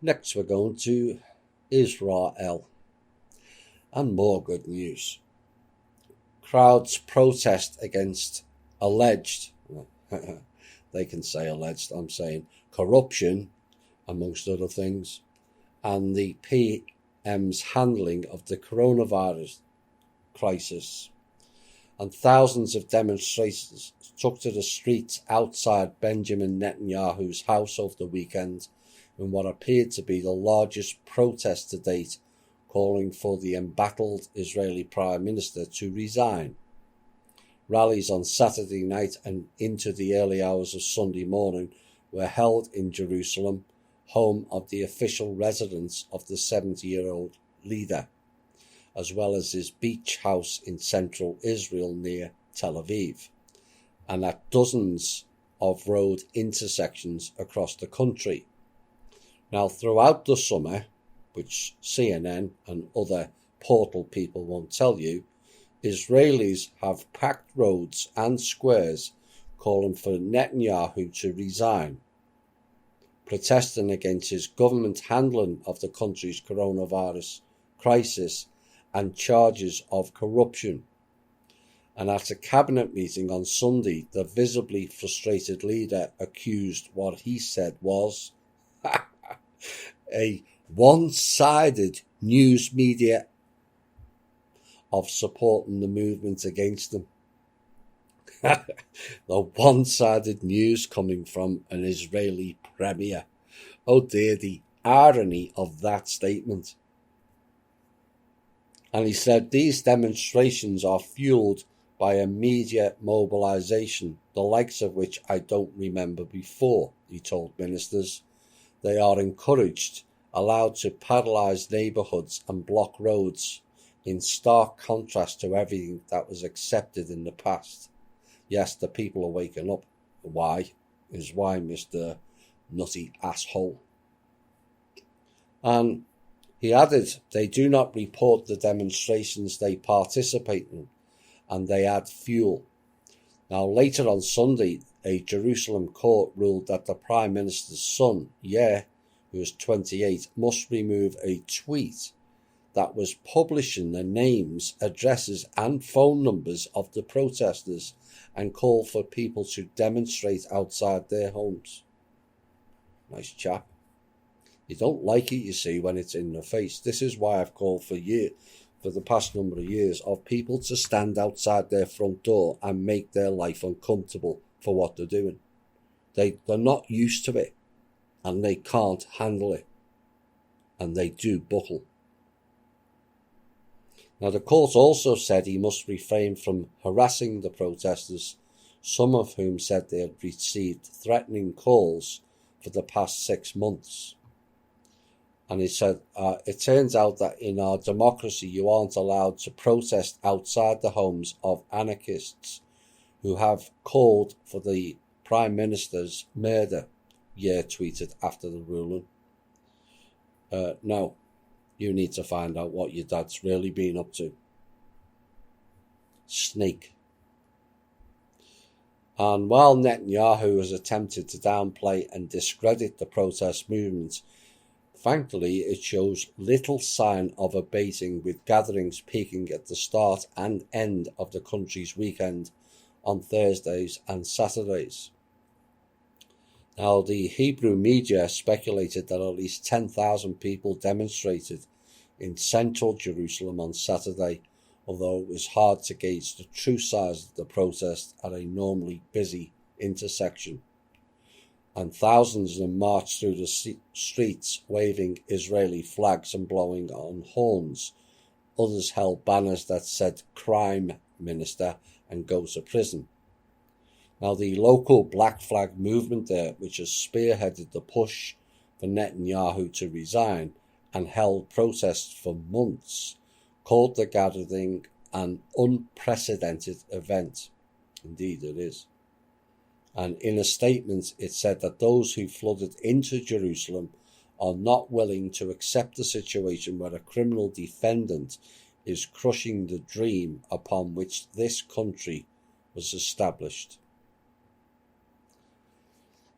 Next, we're going to Israel and more good news. Crowds protest against alleged, they can say alleged, I'm saying corruption, amongst other things, and the PM's handling of the coronavirus crisis. And thousands of demonstrators took to the streets outside Benjamin Netanyahu's house over the weekend in what appeared to be the largest protest to date, calling for the embattled Israeli Prime Minister to resign. Rallies on Saturday night and into the early hours of Sunday morning were held in Jerusalem, home of the official residence of the 70-year-old leader, as well as his beach house in central Israel near Tel Aviv, and at dozens of road intersections across the country. Now, throughout the summer, which CNN and other portal people won't tell you, Israelis have packed roads and squares calling for Netanyahu to resign, protesting against his government handling of the country's coronavirus crisis and charges of corruption. And at a cabinet meeting on Sunday, the visibly frustrated leader accused what he said was a one-sided news media of supporting the movement against them. The one-sided news coming from an Israeli premier. Oh dear, the irony of that statement. And he said these demonstrations are fueled by a media mobilization, the likes of which I don't remember before, he told ministers. They are encouraged, allowed to paralyze neighborhoods and block roads, in stark contrast to everything that was accepted in the past. Yes, the people are waking up. Why? Is why, Mr. Nutty Asshole. And he added, they do not report the demonstrations they participate in, and they add fuel. Now, later on Sunday, a Jerusalem court ruled that the Prime Minister's son, Yair, who is 28, must remove a tweet that was publishing the names, addresses and phone numbers of the protesters and call for people to demonstrate outside their homes. Nice chap. You don't like it, you see, when it's in the face. This is why I've called for the past number of years, of people to stand outside their front door and make their life uncomfortable for what they're doing. They're not used to it, and they can't handle it, and they do buckle. Now, the court also said he must refrain from harassing the protesters, some of whom said they had received threatening calls for the past 6 months. And he said, it turns out that in our democracy you aren't allowed to protest outside the homes of anarchists who have called for the Prime Minister's murder, Yair tweeted after the ruling. No, you need to find out what your dad's really been up to. Snake. And while Netanyahu has attempted to downplay and discredit the protest movement, thankfully it shows little sign of abating, with gatherings peaking at the start and end of the country's weekend on Thursdays and Saturdays. Now, the Hebrew media speculated that at least 10,000 people demonstrated in central Jerusalem on Saturday, although it was hard to gauge the true size of the protest at a normally busy intersection. And thousands of them marched through the streets waving Israeli flags and blowing on horns. Others held banners that said "Crime Minister" and "Go to prison." Now, the local Black Flag movement there, which has spearheaded the push for Netanyahu to resign and held protests for months, called the gathering an unprecedented event. Indeed it is. And in a statement it said that those who flooded into Jerusalem are not willing to accept a situation where a criminal defendant is crushing the dream upon which this country was established.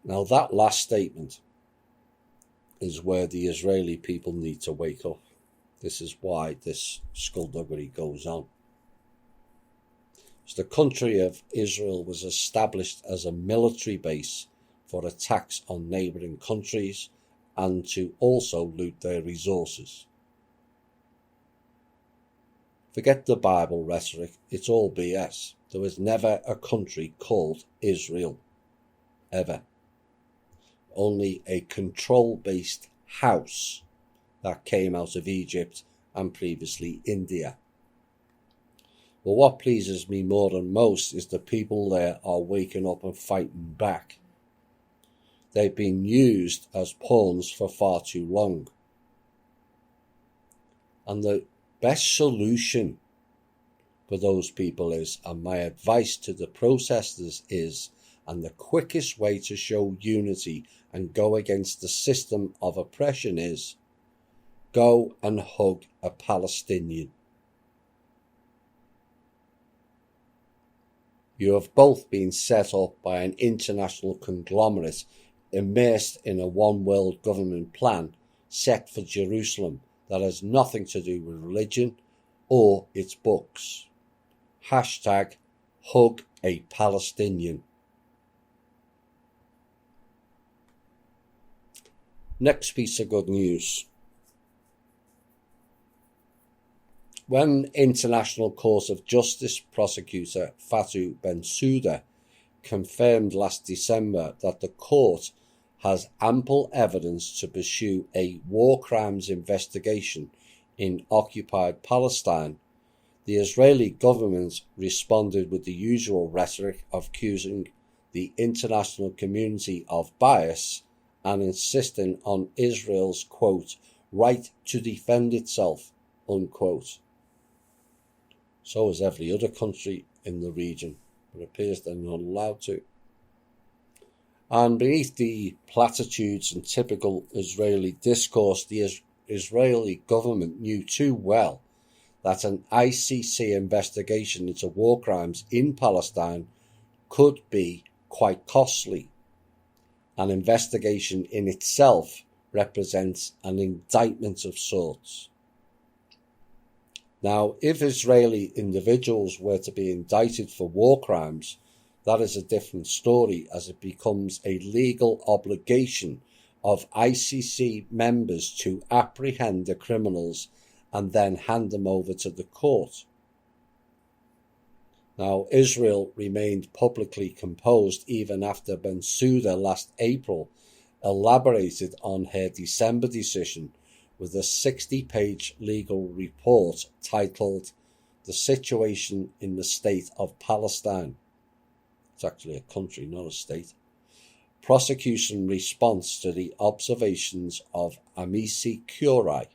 Now, that last statement is where the Israeli people need to wake up. This is why this skullduggery goes on. So the country of Israel was established as a military base for attacks on neighbouring countries and to also loot their resources. Forget the Bible rhetoric, it's all BS. There was never a country called Israel, ever. Only a control-based house that came out of Egypt and previously India. But what pleases me more than most is the people there are waking up and fighting back. They've been used as pawns for far too long. And the best solution for those people is, and my advice to the protesters is, and the quickest way to show unity and go against the system of oppression is, go and hug a Palestinian. You have both been set up by an international conglomerate immersed in a one-world government plan set for Jerusalem that has nothing to do with religion or its books. Hashtag hug a Palestinian. Next piece of good news. When International Court of Justice prosecutor Fatou Bensouda confirmed last December that the court has ample evidence to pursue a war crimes investigation in occupied Palestine, the Israeli government responded with the usual rhetoric of accusing the international community of bias and insisting on Israel's, quote, right to defend itself, unquote. So is every other country in the region, but it appears they're not allowed to. And beneath the platitudes and typical Israeli discourse, the Israeli government knew too well that an ICC investigation into war crimes in Palestine could be quite costly. An investigation in itself represents an indictment of sorts. Now, if Israeli individuals were to be indicted for war crimes, that is a different story, as it becomes a legal obligation of ICC members to apprehend the criminals and then hand them over to the court. Now, Israel remained publicly composed even after Bensouda last April elaborated on her December decision with a 60-page legal report titled The Situation in the State of Palestine. It's actually a country, not a state. Prosecution response to the observations of amici curiae,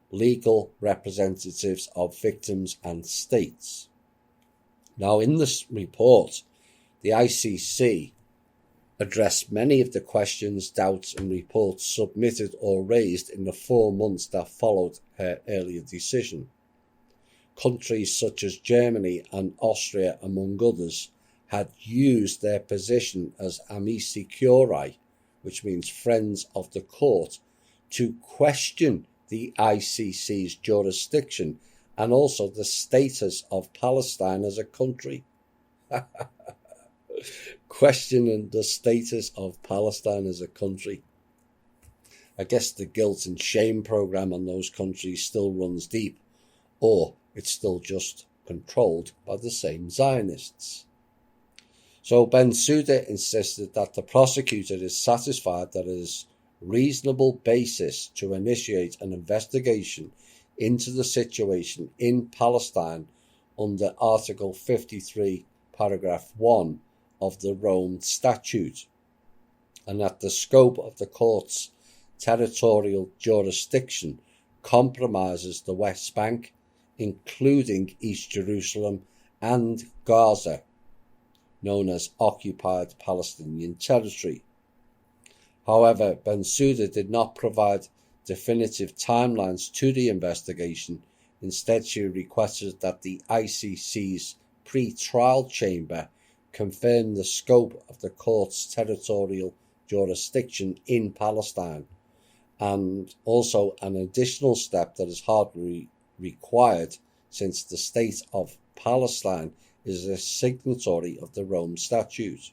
legal representatives of victims and states. Now, in this report, the ICC addressed many of the questions, doubts and reports submitted or raised in the 4 months that followed her earlier decision. Countries such as Germany and Austria, among others, had used their position as amici curiae, which means friends of the court, to question the ICC's jurisdiction and also the status of Palestine as a country. Questioning the status of Palestine as a country. I guess the guilt and shame program on those countries still runs deep, or it's still just controlled by the same Zionists. So Bensouda insisted that the prosecutor is satisfied that it is reasonable basis to initiate an investigation into the situation in Palestine under Article 53, paragraph 1 of the Rome Statute, and that the scope of the court's territorial jurisdiction compromises the West Bank, including East Jerusalem and Gaza, known as Occupied Palestinian Territory. However, Bensouda did not provide definitive timelines to the investigation. Instead, she requested that the ICC's pre-trial chamber confirm the scope of the court's territorial jurisdiction in Palestine, and also an additional step that is hardly required since the state of Palestine is a signatory of the Rome Statute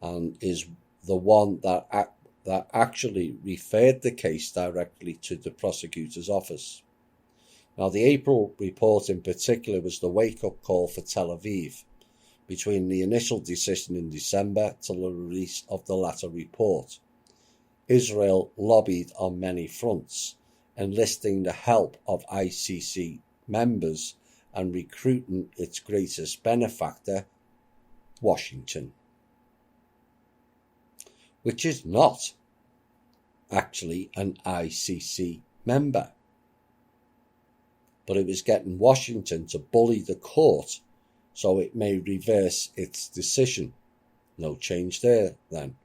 and is the one that actually referred the case directly to the prosecutor's office. Now, the April report in particular was the wake-up call for Tel Aviv between the initial decision in December to the release of the latter report. Israel lobbied on many fronts, enlisting the help of ICC members and recruiting its greatest benefactor, Washington, which is not actually an ICC member. But it was getting Washington to bully the court so it may reverse its decision. No change there then.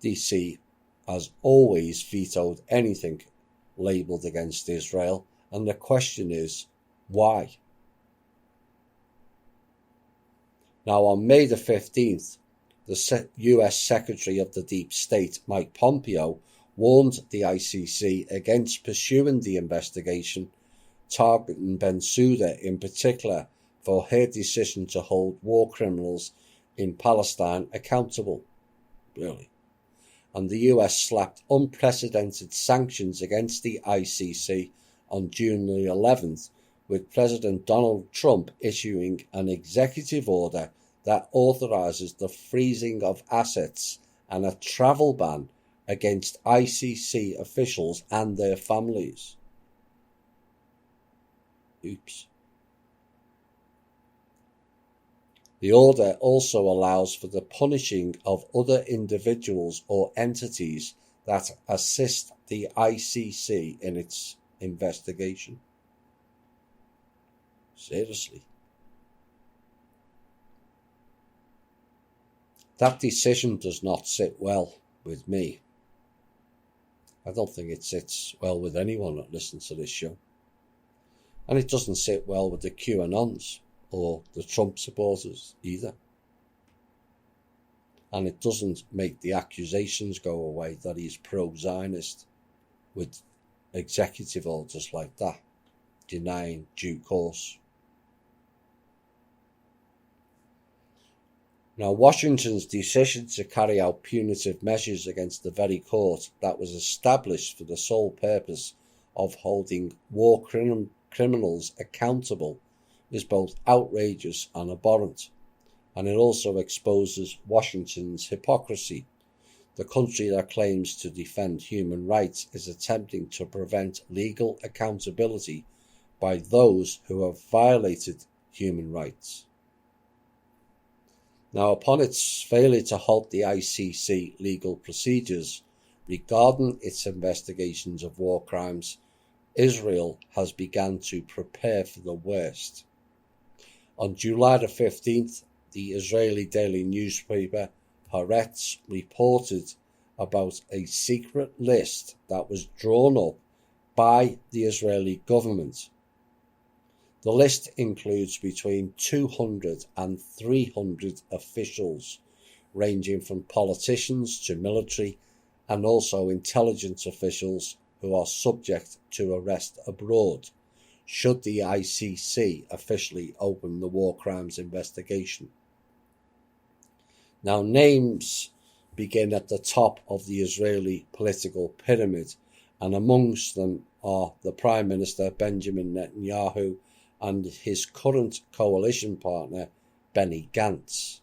DC has always vetoed anything labelled against Israel, and the question is, why? Now, on May the 15th, the US Secretary of the Deep State, Mike Pompeo, warned the ICC against pursuing the investigation, targeting Bensouda in particular for her decision to hold war criminals in Palestine accountable. Really. And the US slapped unprecedented sanctions against the ICC on June the 11th, with President Donald Trump issuing an executive order that authorises the freezing of assets and a travel ban against ICC officials and their families. Oops. The order also allows for the punishing of other individuals or entities that assist the ICC in its investigation. Seriously. That decision does not sit well with me. I don't think it sits well with anyone that listens to this show. And it doesn't sit well with the QAnons or the Trump supporters either. And it doesn't make the accusations go away that he's pro-Zionist with executive orders like that, denying due course. Now, Washington's decision to carry out punitive measures against the very court that was established for the sole purpose of holding war criminals accountable is both outrageous and abhorrent, and it also exposes Washington's hypocrisy. The country that claims to defend human rights is attempting to prevent legal accountability by those who have violated human rights. Now, upon its failure to halt the ICC legal procedures regarding its investigations of war crimes, Israel has begun to prepare for the worst. On July the 15th, the Israeli daily newspaper Haaretz reported about a secret list that was drawn up by the Israeli government. The list includes between 200 and 300 officials, ranging from politicians to military and also intelligence officials who are subject to arrest abroad, should the ICC officially open the war crimes investigation. Now, names begin at the top of the Israeli political pyramid, and amongst them are the Prime Minister Benjamin Netanyahu and his current coalition partner, Benny Gantz.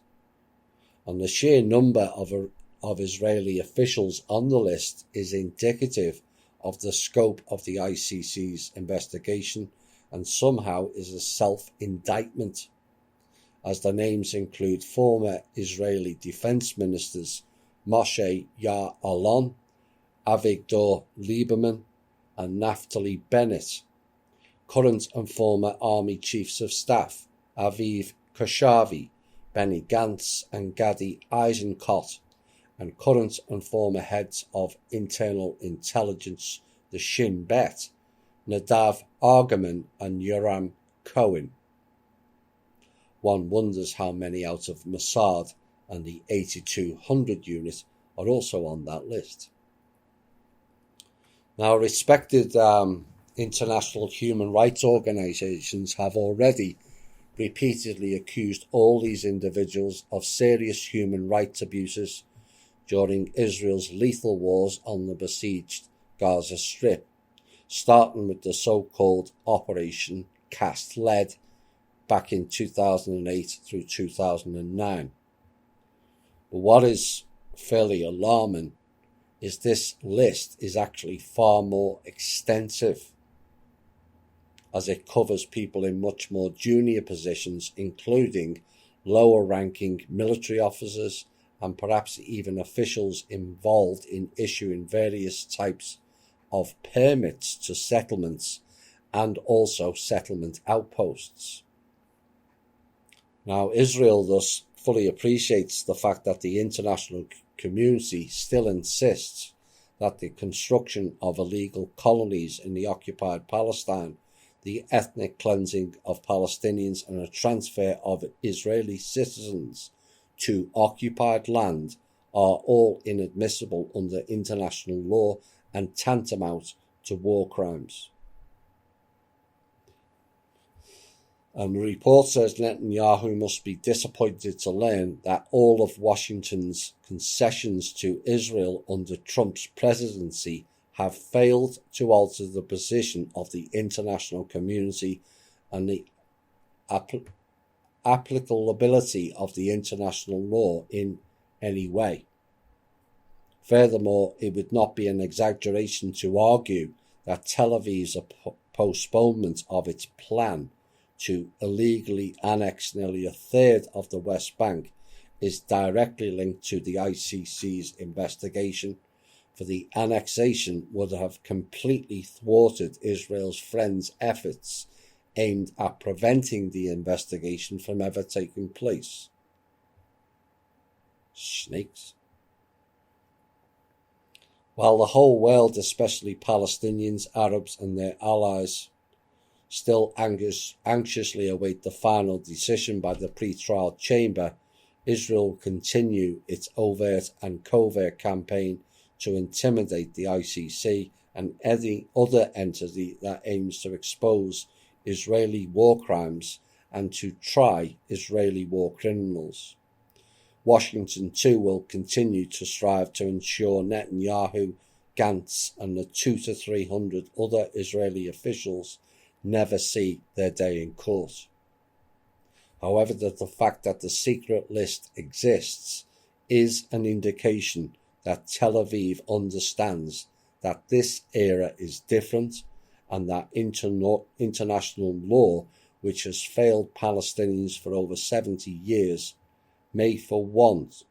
And the sheer number of Israeli officials on the list is indicative of the scope of the ICC's investigation and somehow is a self-indictment, as the names include former Israeli defense ministers Moshe Ya'alon, Avigdor Lieberman and Naftali Bennett, current and former Army Chiefs of Staff Aviv Kochavi, Benny Gantz and Gadi Eisenkot, and current and former heads of internal intelligence, the Shin Bet, Nadav Argaman and Yoram Cohen. One wonders how many out of Mossad and the 8200 unit are also on that list. Now, respected international human rights organizations have already repeatedly accused all these individuals of serious human rights abuses during Israel's lethal wars on the besieged Gaza Strip, starting with the so-called Operation Cast Lead back in 2008 through 2009. But what is fairly alarming is this list is actually far more extensive, as it covers people in much more junior positions, including lower-ranking military officers and perhaps even officials involved in issuing various types of permits to settlements and also settlement outposts. Now, Israel thus fully appreciates the fact that the international community still insists that the construction of illegal colonies in the occupied Palestine, the ethnic cleansing of Palestinians, and a transfer of Israeli citizens to occupied land are all inadmissible under international law and tantamount to war crimes. And the report says Netanyahu must be disappointed to learn that all of Washington's concessions to Israel under Trump's presidency have failed to alter the position of the international community and the applicability of the international law in any way. Furthermore, it would not be an exaggeration to argue that Tel Aviv's postponement of its plan to illegally annex nearly a third of the West Bank is directly linked to the ICC's investigation, for the annexation would have completely thwarted Israel's friends' efforts aimed at preventing the investigation from ever taking place. Snakes. While the whole world, especially Palestinians, Arabs and their allies, still anxiously await the final decision by the pre-trial chamber, Israel will continue its overt and covert campaign to intimidate the ICC and any other entity that aims to expose Israeli war crimes and to try Israeli war criminals. Washington too will continue to strive to ensure Netanyahu, Gantz and the 200 to 300 other Israeli officials never see their day in court. However, the fact that the secret list exists is an indication that Tel Aviv understands that this era is different and that international law, which has failed Palestinians for over 70 years, may for once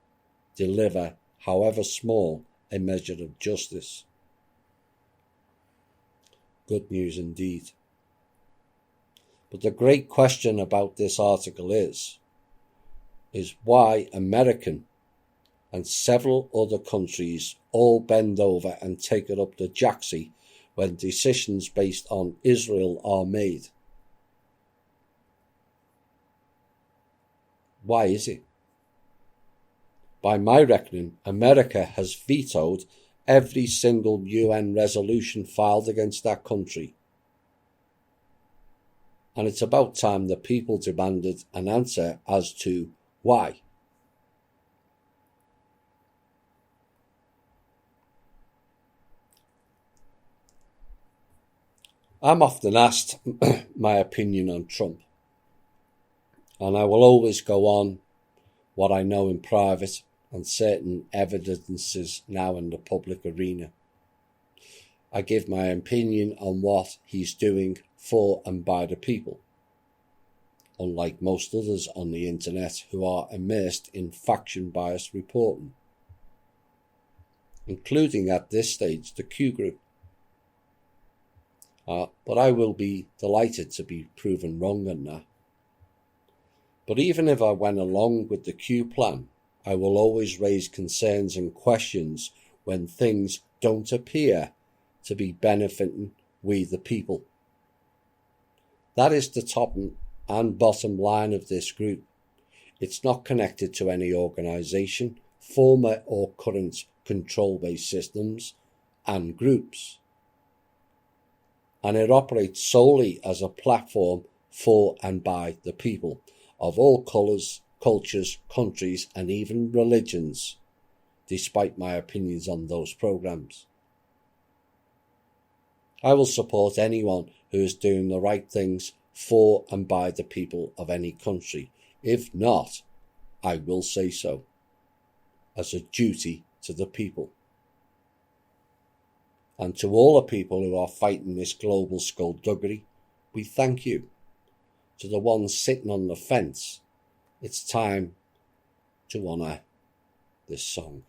deliver, however small, a measure of justice. Good news indeed. But the great question about this article is why American and several other countries all bend over and take it up the jacksie when decisions based on Israel are made. Why is it? By my reckoning, America has vetoed every single UN resolution filed against that country. And it's about time the people demanded an answer as to why. I'm often asked my opinion on Trump, and I will always go on what I know in private and certain evidences now in the public arena. I give my opinion on what he's doing for and by the people, unlike most others on the internet who are immersed in faction-biased reporting, including at this stage the Q group. But I will be delighted to be proven wrong on that. But even if I went along with the Q plan, I will always raise concerns and questions when things don't appear to be benefiting we the people. That is the top and bottom line of this group. It's not connected to any organisation, former or current control-based systems and groups, and it operates solely as a platform for and by the people of all colours, cultures, countries, and even religions, despite my opinions on those programs. I will support anyone who is doing the right things for and by the people of any country. If not, I will say so, as a duty to the people. And to all the people who are fighting this global skullduggery, we thank you. To the ones sitting on the fence, it's time to honour this song.